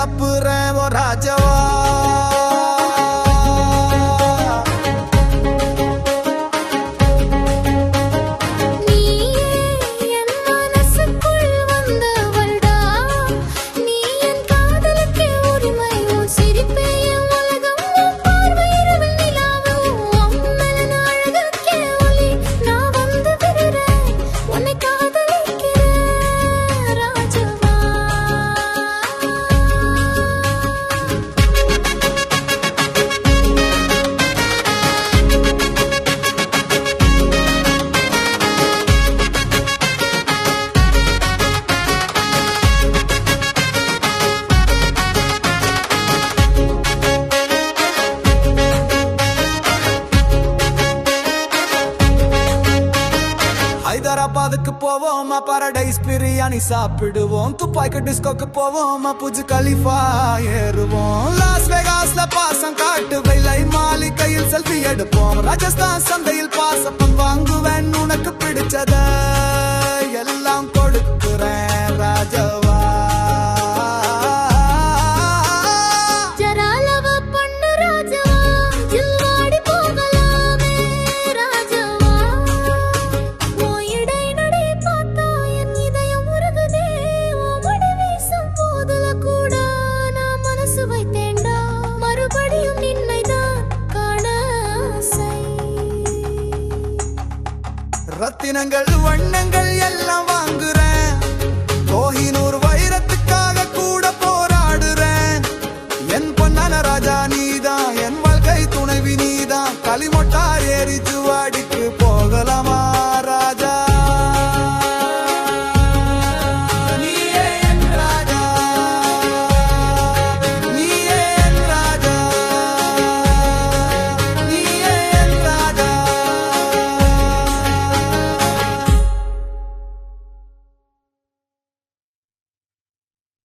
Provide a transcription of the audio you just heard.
கிளப்புறேன் ஓ ராஜவா. ஹைதராபாத்துக்கு போவோமா, பாரடைஸ் பிரியாணி சாப்பிடுவோம். துப்பாக்கி டிஸ்கோக்கு போவோமா, புஜ் கலிஃபா ஏறுவோம். லாஸ் வேகாஸ்ல பாசம் காட்டு வெள்ளை மாலி கையில் செல்ஃபி எடுப்போம். ராஜஸ்தான் சந்தையில் பாசப்பம் வாங்குவேன், உனக்கு பிடிச்சத எல்லாம் கொடுக்குறேன் ராஜவா. ரத்தினங்கள் வண்ணங்கள்